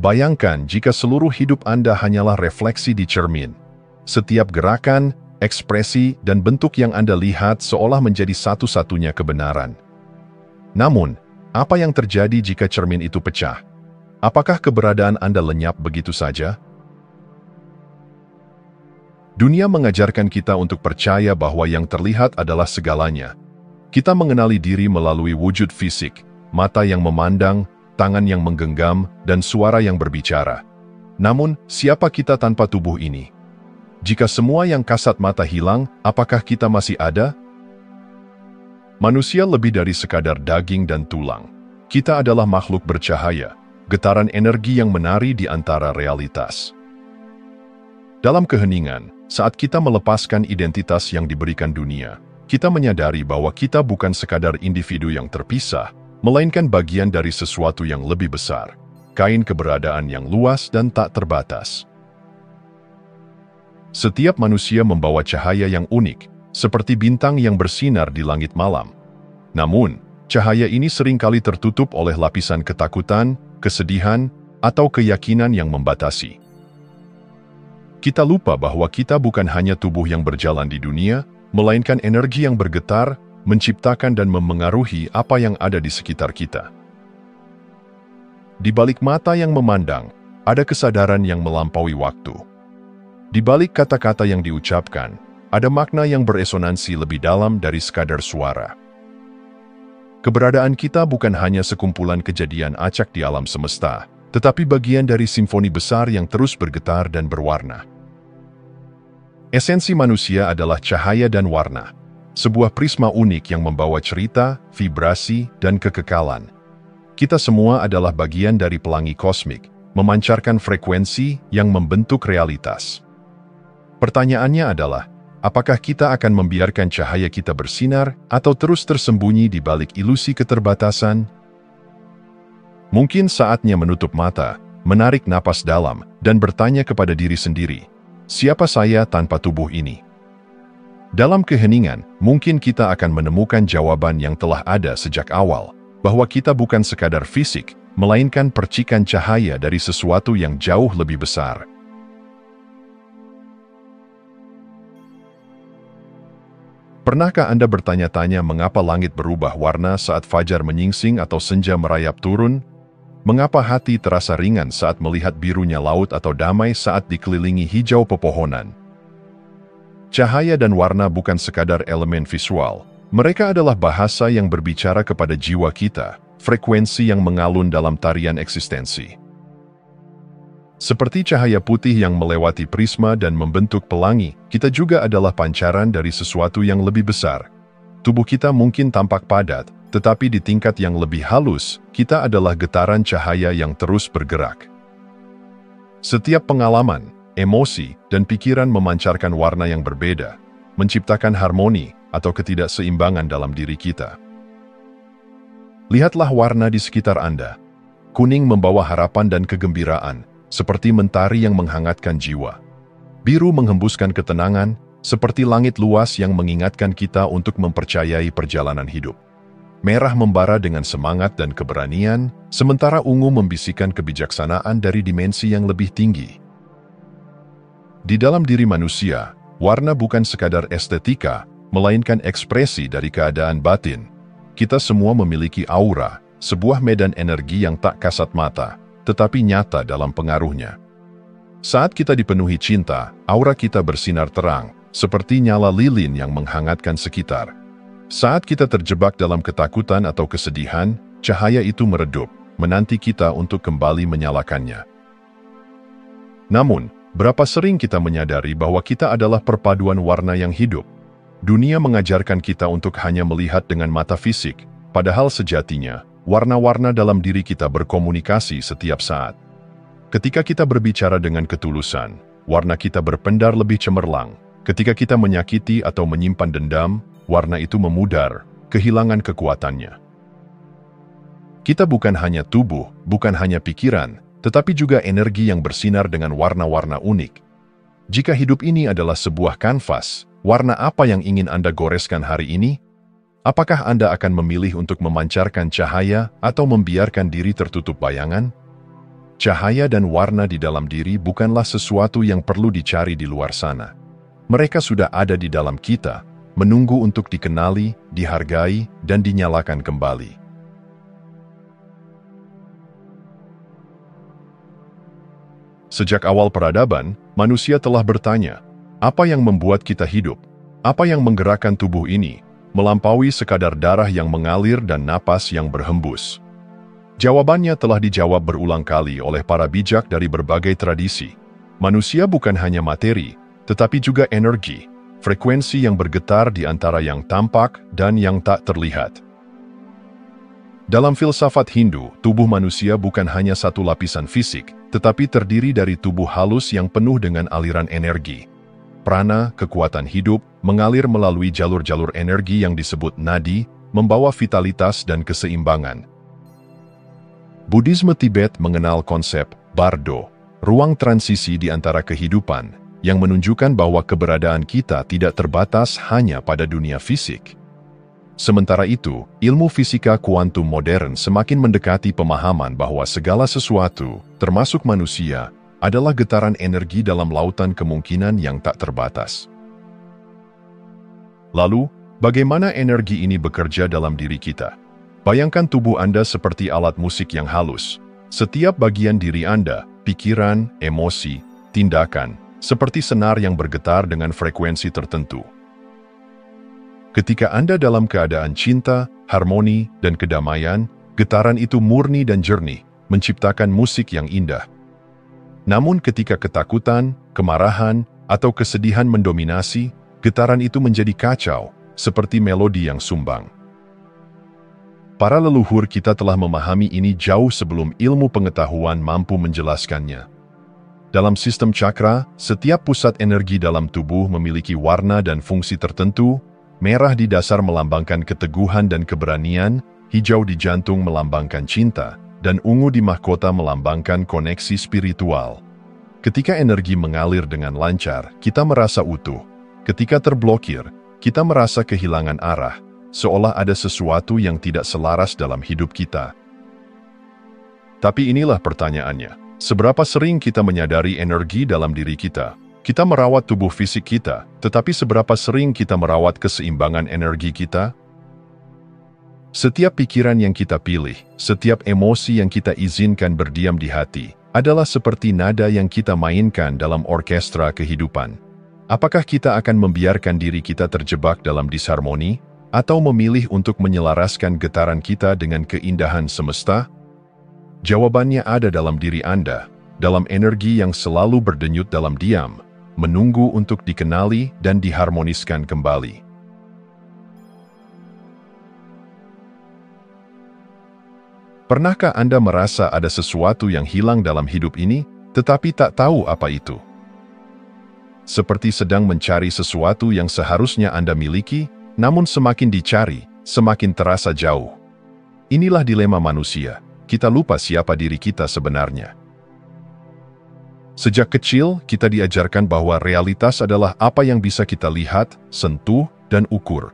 Bayangkan jika seluruh hidup Anda hanyalah refleksi di cermin. Setiap gerakan, ekspresi, dan bentuk yang Anda lihat seolah menjadi satu-satunya kebenaran. Namun, apa yang terjadi jika cermin itu pecah? Apakah keberadaan Anda lenyap begitu saja? Dunia mengajarkan kita untuk percaya bahwa yang terlihat adalah segalanya. Kita mengenali diri melalui wujud fisik, mata yang memandang, tangan yang menggenggam, dan suara yang berbicara. Namun, siapa kita tanpa tubuh ini? Jika semua yang kasat mata hilang, apakah kita masih ada? Manusia lebih dari sekadar daging dan tulang. Kita adalah makhluk bercahaya, getaran energi yang menari di antara realitas. Dalam keheningan, saat kita melepaskan identitas yang diberikan dunia, kita menyadari bahwa kita bukan sekadar individu yang terpisah, melainkan bagian dari sesuatu yang lebih besar, kain keberadaan yang luas dan tak terbatas. Setiap manusia membawa cahaya yang unik, seperti bintang yang bersinar di langit malam. Namun, cahaya ini seringkali tertutup oleh lapisan ketakutan, kesedihan, atau keyakinan yang membatasi. Kita lupa bahwa kita bukan hanya tubuh yang berjalan di dunia, melainkan energi yang bergetar, menciptakan dan memengaruhi apa yang ada di sekitar kita. Di balik mata yang memandang, ada kesadaran yang melampaui waktu. Di balik kata-kata yang diucapkan, ada makna yang beresonansi lebih dalam dari sekadar suara. Keberadaan kita bukan hanya sekumpulan kejadian acak di alam semesta, tetapi bagian dari simfoni besar yang terus bergetar dan berwarna. Esensi manusia adalah cahaya dan warna. Sebuah prisma unik yang membawa cerita, vibrasi, dan kekekalan. Kita semua adalah bagian dari pelangi kosmik, memancarkan frekuensi yang membentuk realitas. Pertanyaannya adalah, apakah kita akan membiarkan cahaya kita bersinar atau terus tersembunyi di balik ilusi keterbatasan? Mungkin saatnya menutup mata, menarik napas dalam, dan bertanya kepada diri sendiri, siapa saya tanpa tubuh ini? Dalam keheningan, mungkin kita akan menemukan jawaban yang telah ada sejak awal, bahwa kita bukan sekadar fisik, melainkan percikan cahaya dari sesuatu yang jauh lebih besar. Pernahkah Anda bertanya-tanya mengapa langit berubah warna saat fajar menyingsing atau senja merayap turun? Mengapa hati terasa ringan saat melihat birunya laut atau damai saat dikelilingi hijau pepohonan? Cahaya dan warna bukan sekadar elemen visual. Mereka adalah bahasa yang berbicara kepada jiwa kita, frekuensi yang mengalun dalam tarian eksistensi. Seperti cahaya putih yang melewati prisma dan membentuk pelangi, kita juga adalah pancaran dari sesuatu yang lebih besar. Tubuh kita mungkin tampak padat, tetapi di tingkat yang lebih halus, kita adalah getaran cahaya yang terus bergerak. Setiap pengalaman, emosi, dan pikiran memancarkan warna yang berbeda, menciptakan harmoni atau ketidakseimbangan dalam diri kita. Lihatlah warna di sekitar Anda. Kuning membawa harapan dan kegembiraan, seperti mentari yang menghangatkan jiwa. Biru menghembuskan ketenangan, seperti langit luas yang mengingatkan kita untuk mempercayai perjalanan hidup. Merah membara dengan semangat dan keberanian, sementara ungu membisikkan kebijaksanaan dari dimensi yang lebih tinggi. Di dalam diri manusia, warna bukan sekadar estetika, melainkan ekspresi dari keadaan batin. Kita semua memiliki aura, sebuah medan energi yang tak kasat mata, tetapi nyata dalam pengaruhnya. Saat kita dipenuhi cinta, aura kita bersinar terang, seperti nyala lilin yang menghangatkan sekitar. Saat kita terjebak dalam ketakutan atau kesedihan, cahaya itu meredup, menanti kita untuk kembali menyalakannya. Namun, berapa sering kita menyadari bahwa kita adalah perpaduan warna yang hidup? Dunia mengajarkan kita untuk hanya melihat dengan mata fisik, padahal sejatinya, warna-warna dalam diri kita berkomunikasi setiap saat. Ketika kita berbicara dengan ketulusan, warna kita berpendar lebih cemerlang. Ketika kita menyakiti atau menyimpan dendam, warna itu memudar, kehilangan kekuatannya. Kita bukan hanya tubuh, bukan hanya pikiran, tetapi juga energi yang bersinar dengan warna-warna unik. Jika hidup ini adalah sebuah kanvas, warna apa yang ingin Anda goreskan hari ini? Apakah Anda akan memilih untuk memancarkan cahaya atau membiarkan diri tertutup bayangan? cahaya dan warna di dalam diri bukanlah sesuatu yang perlu dicari di luar sana. Mereka sudah ada di dalam kita, menunggu untuk dikenali, dihargai, dan dinyalakan kembali. Sejak awal peradaban, manusia telah bertanya, apa yang membuat kita hidup? Apa yang menggerakkan tubuh ini, melampaui sekadar darah yang mengalir dan napas yang berhembus? Jawabannya telah dijawab berulang kali oleh para bijak dari berbagai tradisi. Manusia bukan hanya materi, tetapi juga energi, frekuensi yang bergetar di antara yang tampak dan yang tak terlihat. Dalam filsafat Hindu, tubuh manusia bukan hanya satu lapisan fisik, tetapi terdiri dari tubuh halus yang penuh dengan aliran energi. Prana, kekuatan hidup, mengalir melalui jalur-jalur energi yang disebut nadi, membawa vitalitas dan keseimbangan. Buddhisme Tibet mengenal konsep bardo, ruang transisi di antara kehidupan, yang menunjukkan bahwa keberadaan kita tidak terbatas hanya pada dunia fisik. Sementara itu, ilmu fisika kuantum modern semakin mendekati pemahaman bahwa segala sesuatu, termasuk manusia, adalah getaran energi dalam lautan kemungkinan yang tak terbatas. Lalu, bagaimana energi ini bekerja dalam diri kita? Bayangkan tubuh Anda seperti alat musik yang halus. Setiap bagian diri Anda, pikiran, emosi, tindakan, seperti senar yang bergetar dengan frekuensi tertentu. Ketika Anda dalam keadaan cinta, harmoni, dan kedamaian, getaran itu murni dan jernih, menciptakan musik yang indah. Namun ketika ketakutan, kemarahan, atau kesedihan mendominasi, getaran itu menjadi kacau, seperti melodi yang sumbang. Para leluhur kita telah memahami ini jauh sebelum ilmu pengetahuan mampu menjelaskannya. Dalam sistem cakra, setiap pusat energi dalam tubuh memiliki warna dan fungsi tertentu. Merah di dasar melambangkan keteguhan dan keberanian, hijau di jantung melambangkan cinta, dan ungu di mahkota melambangkan koneksi spiritual. Ketika energi mengalir dengan lancar, kita merasa utuh. Ketika terblokir, kita merasa kehilangan arah, seolah ada sesuatu yang tidak selaras dalam hidup kita. Tapi inilah pertanyaannya, seberapa sering kita menyadari energi dalam diri kita? Kita merawat tubuh fisik kita, tetapi seberapa sering kita merawat keseimbangan energi kita? Setiap pikiran yang kita pilih, setiap emosi yang kita izinkan berdiam di hati, adalah seperti nada yang kita mainkan dalam orkestra kehidupan. Apakah kita akan membiarkan diri kita terjebak dalam disharmoni, atau memilih untuk menyelaraskan getaran kita dengan keindahan semesta? Jawabannya ada dalam diri Anda, dalam energi yang selalu berdenyut dalam diam, menunggu untuk dikenali dan diharmoniskan kembali. Pernahkah Anda merasa ada sesuatu yang hilang dalam hidup ini, tetapi tak tahu apa itu? Seperti sedang mencari sesuatu yang seharusnya Anda miliki, namun semakin dicari, semakin terasa jauh. Inilah dilema manusia, kita lupa siapa diri kita sebenarnya. Sejak kecil, kita diajarkan bahwa realitas adalah apa yang bisa kita lihat, sentuh, dan ukur.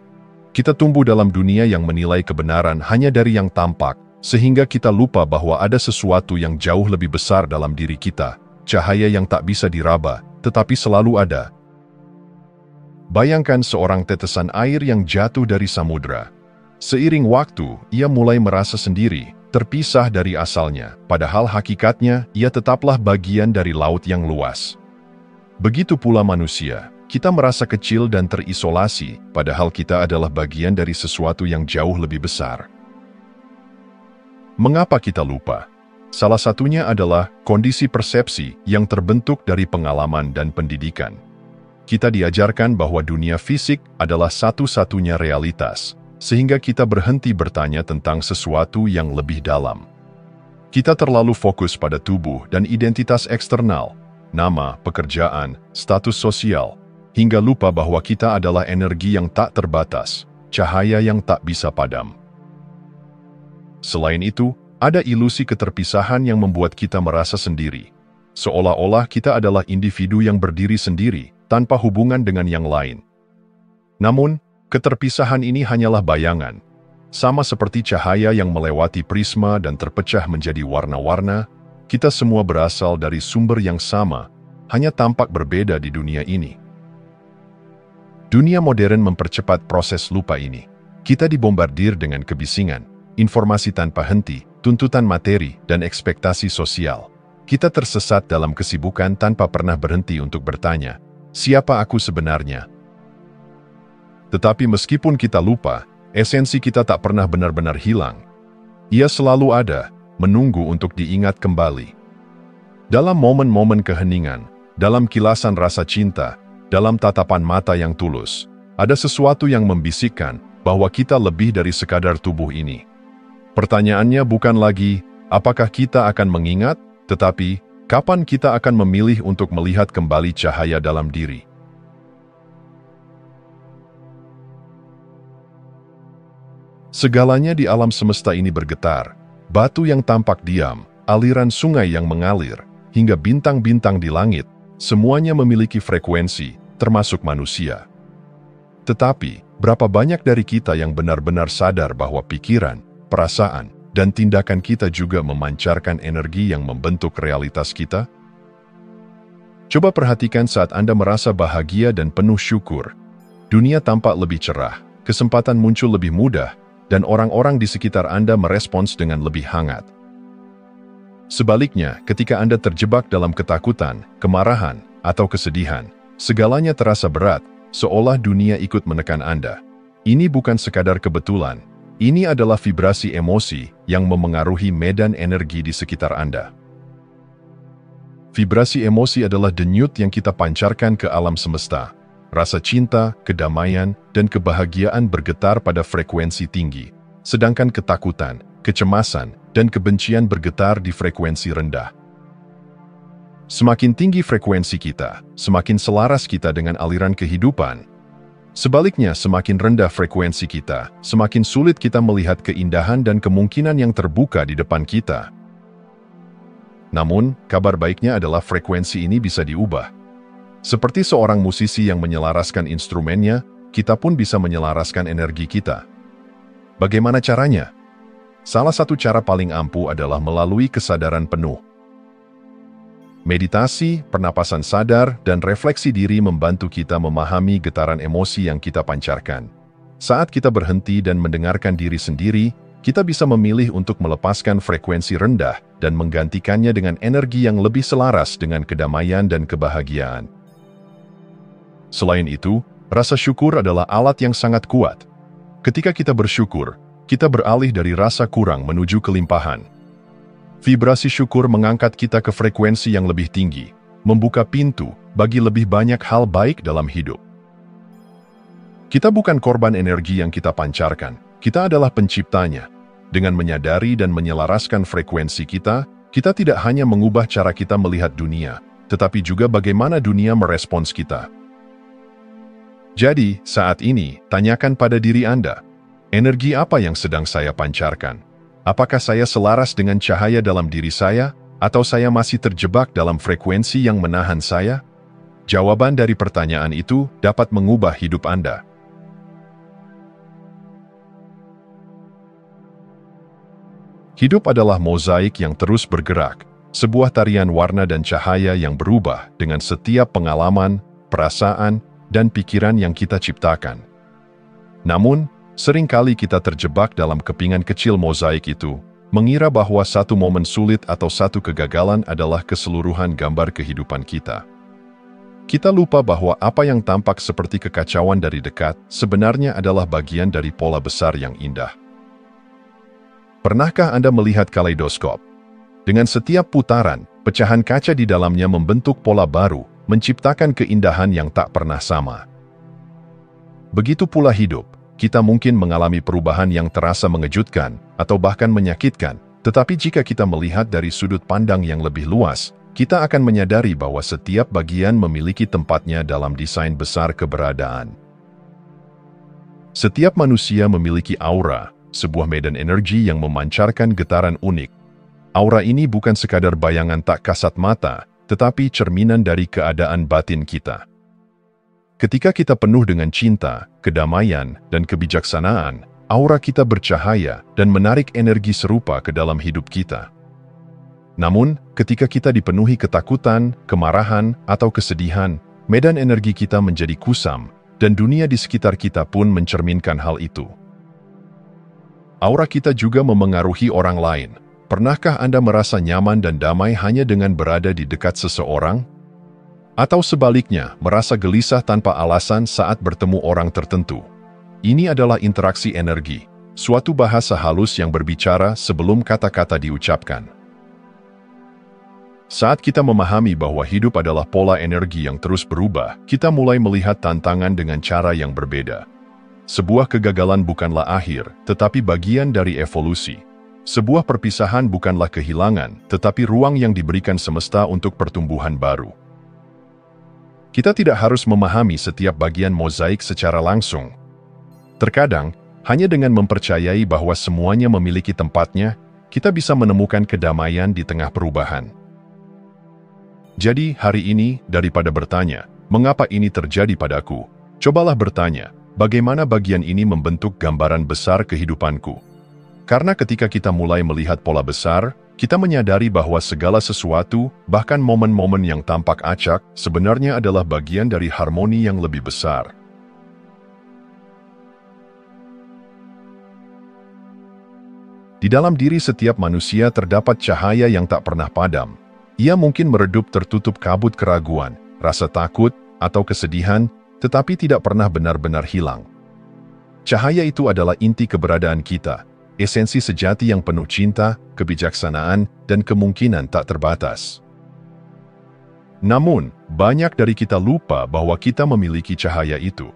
Kita tumbuh dalam dunia yang menilai kebenaran hanya dari yang tampak, sehingga kita lupa bahwa ada sesuatu yang jauh lebih besar dalam diri kita, cahaya yang tak bisa diraba, tetapi selalu ada. Bayangkan seorang tetesan air yang jatuh dari samudra. Seiring waktu, ia mulai merasa sendiri, terpisah dari asalnya, padahal hakikatnya ia tetaplah bagian dari laut yang luas. Begitu pula manusia, kita merasa kecil dan terisolasi, padahal kita adalah bagian dari sesuatu yang jauh lebih besar. Mengapa kita lupa? Salah satunya adalah kondisi persepsi yang terbentuk dari pengalaman dan pendidikan. Kita diajarkan bahwa dunia fisik adalah satu-satunya realitas, sehingga kita berhenti bertanya tentang sesuatu yang lebih dalam. Kita terlalu fokus pada tubuh dan identitas eksternal, nama, pekerjaan, status sosial, hingga lupa bahwa kita adalah energi yang tak terbatas, cahaya yang tak bisa padam. Selain itu, ada ilusi keterpisahan yang membuat kita merasa sendiri. Seolah-olah kita adalah individu yang berdiri sendiri, tanpa hubungan dengan yang lain. Namun, keterpisahan ini hanyalah bayangan. Sama seperti cahaya yang melewati prisma dan terpecah menjadi warna-warna, Kita semua berasal dari sumber yang sama, hanya tampak berbeda di dunia ini. Dunia modern mempercepat proses lupa ini. Kita dibombardir dengan kebisingan, informasi tanpa henti, tuntutan materi, dan ekspektasi sosial. Kita tersesat dalam kesibukan tanpa pernah berhenti untuk bertanya, siapa aku sebenarnya? Tetapi meskipun kita lupa, esensi kita tak pernah benar-benar hilang. Ia selalu ada, menunggu untuk diingat kembali. Dalam momen-momen keheningan, dalam kilasan rasa cinta, dalam tatapan mata yang tulus, ada sesuatu yang membisikkan bahwa kita lebih dari sekadar tubuh ini. Pertanyaannya bukan lagi, apakah kita akan mengingat, tetapi, kapan kita akan memilih untuk melihat kembali cahaya dalam diri? Segalanya di alam semesta ini bergetar. Batu yang tampak diam, aliran sungai yang mengalir, hingga bintang-bintang di langit, semuanya memiliki frekuensi, termasuk manusia. Tetapi, berapa banyak dari kita yang benar-benar sadar bahwa pikiran, perasaan, dan tindakan kita juga memancarkan energi yang membentuk realitas kita? Coba perhatikan saat Anda merasa bahagia dan penuh syukur. Dunia tampak lebih cerah, kesempatan muncul lebih mudah, dan orang-orang di sekitar Anda merespons dengan lebih hangat. Sebaliknya, ketika Anda terjebak dalam ketakutan, kemarahan, atau kesedihan, segalanya terasa berat, seolah dunia ikut menekan Anda. Ini bukan sekadar kebetulan, ini adalah vibrasi emosi yang memengaruhi medan energi di sekitar Anda. Vibrasi emosi adalah denyut yang kita pancarkan ke alam semesta. Rasa cinta, kedamaian, dan kebahagiaan bergetar pada frekuensi tinggi, sedangkan ketakutan, kecemasan, dan kebencian bergetar di frekuensi rendah. Semakin tinggi frekuensi kita, semakin selaras kita dengan aliran kehidupan. Sebaliknya, semakin rendah frekuensi kita, semakin sulit kita melihat keindahan dan kemungkinan yang terbuka di depan kita. Namun, kabar baiknya adalah frekuensi ini bisa diubah. Seperti seorang musisi yang menyelaraskan instrumennya, kita pun bisa menyelaraskan energi kita. Bagaimana caranya? Salah satu cara paling ampuh adalah melalui kesadaran penuh. Meditasi, pernapasan sadar, dan refleksi diri membantu kita memahami getaran emosi yang kita pancarkan. Saat kita berhenti dan mendengarkan diri sendiri, kita bisa memilih untuk melepaskan frekuensi rendah dan menggantikannya dengan energi yang lebih selaras dengan kedamaian dan kebahagiaan. Selain itu, rasa syukur adalah alat yang sangat kuat. Ketika kita bersyukur, kita beralih dari rasa kurang menuju kelimpahan. Vibrasi syukur mengangkat kita ke frekuensi yang lebih tinggi, membuka pintu bagi lebih banyak hal baik dalam hidup. Kita bukan korban energi yang kita pancarkan, kita adalah penciptanya. Dengan menyadari dan menyelaraskan frekuensi kita, kita tidak hanya mengubah cara kita melihat dunia, tetapi juga bagaimana dunia merespons kita. Jadi, saat ini, tanyakan pada diri Anda, energi apa yang sedang saya pancarkan? Apakah saya selaras dengan cahaya dalam diri saya, atau saya masih terjebak dalam frekuensi yang menahan saya? Jawaban dari pertanyaan itu dapat mengubah hidup Anda. Hidup adalah mozaik yang terus bergerak, sebuah tarian warna dan cahaya yang berubah dengan setiap pengalaman, perasaan, dan pikiran yang kita ciptakan. Namun, seringkali kita terjebak dalam kepingan kecil mozaik itu, mengira bahwa satu momen sulit atau satu kegagalan adalah keseluruhan gambar kehidupan kita. Kita lupa bahwa apa yang tampak seperti kekacauan dari dekat sebenarnya adalah bagian dari pola besar yang indah. Pernahkah Anda melihat kaleidoskop? Dengan setiap putaran, pecahan kaca di dalamnya membentuk pola baru, menciptakan keindahan yang tak pernah sama. Begitu pula hidup, kita mungkin mengalami perubahan yang terasa mengejutkan atau bahkan menyakitkan, tetapi jika kita melihat dari sudut pandang yang lebih luas, kita akan menyadari bahwa setiap bagian memiliki tempatnya dalam desain besar keberadaan. Setiap manusia memiliki aura, sebuah medan energi yang memancarkan getaran unik. Aura ini bukan sekadar bayangan tak kasat mata, tetapi cerminan dari keadaan batin kita. Ketika kita penuh dengan cinta, kedamaian, dan kebijaksanaan, aura kita bercahaya dan menarik energi serupa ke dalam hidup kita. Namun, ketika kita dipenuhi ketakutan, kemarahan, atau kesedihan, medan energi kita menjadi kusam, dan dunia di sekitar kita pun mencerminkan hal itu. Aura kita juga memengaruhi orang lain. Pernahkah Anda merasa nyaman dan damai hanya dengan berada di dekat seseorang? Atau sebaliknya, merasa gelisah tanpa alasan saat bertemu orang tertentu? Ini adalah interaksi energi, suatu bahasa halus yang berbicara sebelum kata-kata diucapkan. Saat kita memahami bahwa hidup adalah pola energi yang terus berubah, kita mulai melihat tantangan dengan cara yang berbeda. Sebuah kegagalan bukanlah akhir, tetapi bagian dari evolusi. Sebuah perpisahan bukanlah kehilangan, tetapi ruang yang diberikan semesta untuk pertumbuhan baru. Kita tidak harus memahami setiap bagian mozaik secara langsung. Terkadang, hanya dengan mempercayai bahwa semuanya memiliki tempatnya, kita bisa menemukan kedamaian di tengah perubahan. Jadi, hari ini, daripada bertanya, mengapa ini terjadi padaku? Cobalah bertanya, bagaimana bagian ini membentuk gambaran besar kehidupanku? Karena ketika kita mulai melihat pola besar, kita menyadari bahwa segala sesuatu, bahkan momen-momen yang tampak acak, sebenarnya adalah bagian dari harmoni yang lebih besar. Di dalam diri setiap manusia terdapat cahaya yang tak pernah padam. Ia mungkin meredup tertutup kabut keraguan, rasa takut, atau kesedihan, tetapi tidak pernah benar-benar hilang. Cahaya itu adalah inti keberadaan kita, esensi sejati yang penuh cinta, kebijaksanaan, dan kemungkinan tak terbatas. Namun, banyak dari kita lupa bahwa kita memiliki cahaya itu.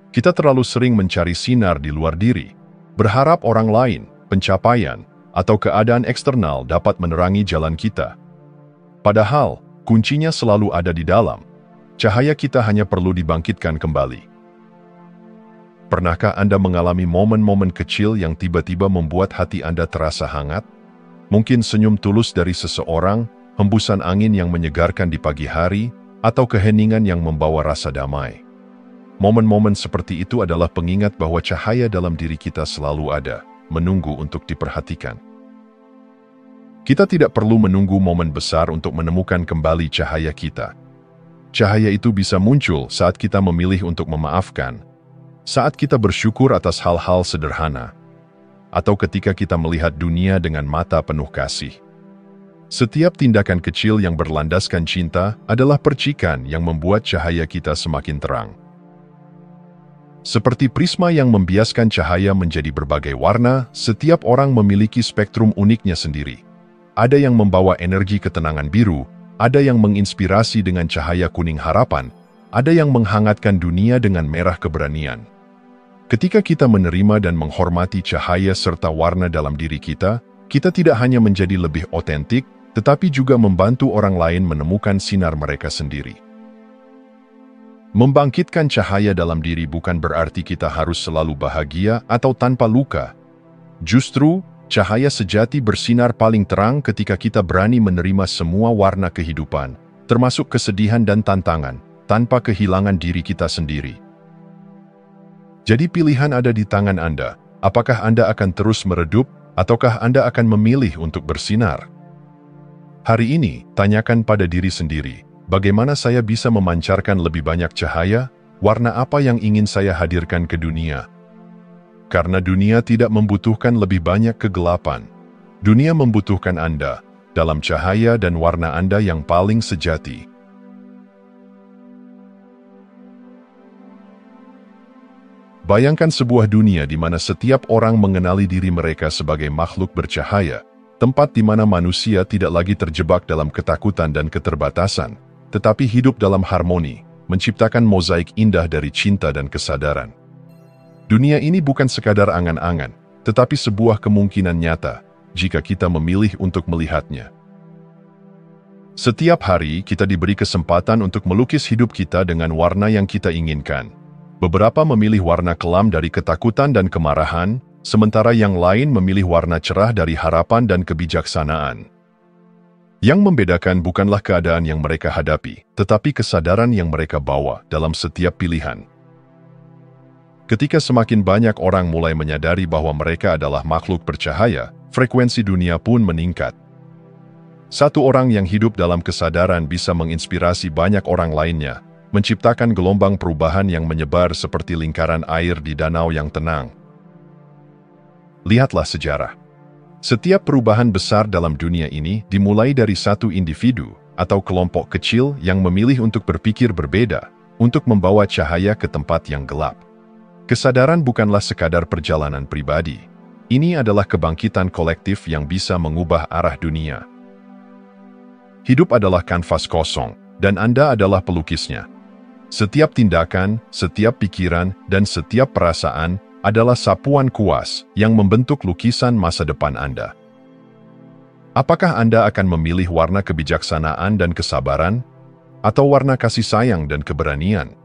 Kita terlalu sering mencari sinar di luar diri, berharap orang lain, pencapaian, atau keadaan eksternal dapat menerangi jalan kita. Padahal, kuncinya selalu ada di dalam. Cahaya kita hanya perlu dibangkitkan kembali. Pernahkah Anda mengalami momen-momen kecil yang tiba-tiba membuat hati Anda terasa hangat? Mungkin senyum tulus dari seseorang, hembusan angin yang menyegarkan di pagi hari, atau keheningan yang membawa rasa damai. Momen-momen seperti itu adalah pengingat bahwa cahaya dalam diri kita selalu ada, menunggu untuk diperhatikan. Kita tidak perlu menunggu momen besar untuk menemukan kembali cahaya kita. Cahaya itu bisa muncul saat kita memilih untuk memaafkan, saat kita bersyukur atas hal-hal sederhana, atau ketika kita melihat dunia dengan mata penuh kasih. Setiap tindakan kecil yang berlandaskan cinta adalah percikan yang membuat cahaya kita semakin terang. Seperti prisma yang membiaskan cahaya menjadi berbagai warna, setiap orang memiliki spektrum uniknya sendiri. Ada yang membawa energi ketenangan biru, ada yang menginspirasi dengan cahaya kuning harapan, ada yang menghangatkan dunia dengan merah keberanian. Ketika kita menerima dan menghormati cahaya serta warna dalam diri kita, kita tidak hanya menjadi lebih otentik, tetapi juga membantu orang lain menemukan sinar mereka sendiri. Membangkitkan cahaya dalam diri bukan berarti kita harus selalu bahagia atau tanpa luka. Justru, cahaya sejati bersinar paling terang ketika kita berani menerima semua warna kehidupan, termasuk kesedihan dan tantangan, tanpa kehilangan diri kita sendiri. Jadi pilihan ada di tangan Anda. Apakah Anda akan terus meredup, ataukah Anda akan memilih untuk bersinar? Hari ini, tanyakan pada diri sendiri, bagaimana saya bisa memancarkan lebih banyak cahaya? Warna apa yang ingin saya hadirkan ke dunia? Karena dunia tidak membutuhkan lebih banyak kegelapan. Dunia membutuhkan Anda, dalam cahaya dan warna Anda yang paling sejati. Bayangkan sebuah dunia di mana setiap orang mengenali diri mereka sebagai makhluk bercahaya, tempat di mana manusia tidak lagi terjebak dalam ketakutan dan keterbatasan, tetapi hidup dalam harmoni, menciptakan mozaik indah dari cinta dan kesadaran. Dunia ini bukan sekadar angan-angan, tetapi sebuah kemungkinan nyata, jika kita memilih untuk melihatnya. Setiap hari kita diberi kesempatan untuk melukis hidup kita dengan warna yang kita inginkan. Beberapa memilih warna kelam dari ketakutan dan kemarahan, sementara yang lain memilih warna cerah dari harapan dan kebijaksanaan. Yang membedakan bukanlah keadaan yang mereka hadapi, tetapi kesadaran yang mereka bawa dalam setiap pilihan. Ketika semakin banyak orang mulai menyadari bahwa mereka adalah makhluk bercahaya, frekuensi dunia pun meningkat. Satu orang yang hidup dalam kesadaran bisa menginspirasi banyak orang lainnya, menciptakan gelombang perubahan yang menyebar seperti lingkaran air di danau yang tenang. Lihatlah sejarah. Setiap perubahan besar dalam dunia ini dimulai dari satu individu atau kelompok kecil yang memilih untuk berpikir berbeda, untuk membawa cahaya ke tempat yang gelap. Kesadaran bukanlah sekadar perjalanan pribadi. Ini adalah kebangkitan kolektif yang bisa mengubah arah dunia. Hidup adalah kanvas kosong, dan Anda adalah pelukisnya. Setiap tindakan, setiap pikiran, dan setiap perasaan adalah sapuan kuas yang membentuk lukisan masa depan Anda. Apakah Anda akan memilih warna kebijaksanaan dan kesabaran, atau warna kasih sayang dan keberanian?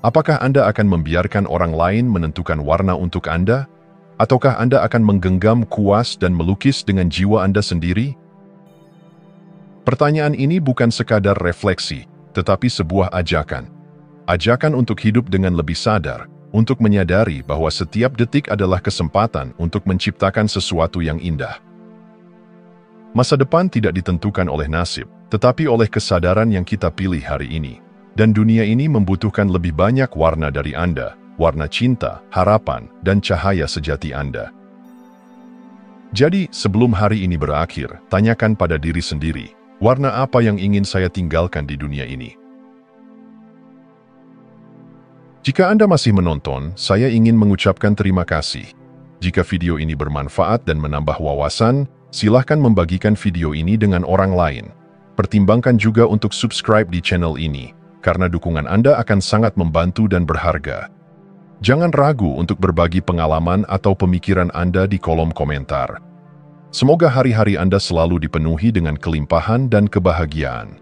Apakah Anda akan membiarkan orang lain menentukan warna untuk Anda, ataukah Anda akan menggenggam kuas dan melukis dengan jiwa Anda sendiri? Pertanyaan ini bukan sekadar refleksi, tetapi sebuah ajakan. Ajakan untuk hidup dengan lebih sadar, untuk menyadari bahwa setiap detik adalah kesempatan untuk menciptakan sesuatu yang indah. Masa depan tidak ditentukan oleh nasib, tetapi oleh kesadaran yang kita pilih hari ini. Dan dunia ini membutuhkan lebih banyak warna dari Anda, warna cinta, harapan, dan cahaya sejati Anda. Jadi, sebelum hari ini berakhir, tanyakan pada diri sendiri, warna apa yang ingin saya tinggalkan di dunia ini? Jika Anda masih menonton, saya ingin mengucapkan terima kasih. Jika video ini bermanfaat dan menambah wawasan, silahkan membagikan video ini dengan orang lain. Pertimbangkan juga untuk subscribe di channel ini, karena dukungan Anda akan sangat membantu dan berharga. Jangan ragu untuk berbagi pengalaman atau pemikiran Anda di kolom komentar. Semoga hari-hari Anda selalu dipenuhi dengan kelimpahan dan kebahagiaan.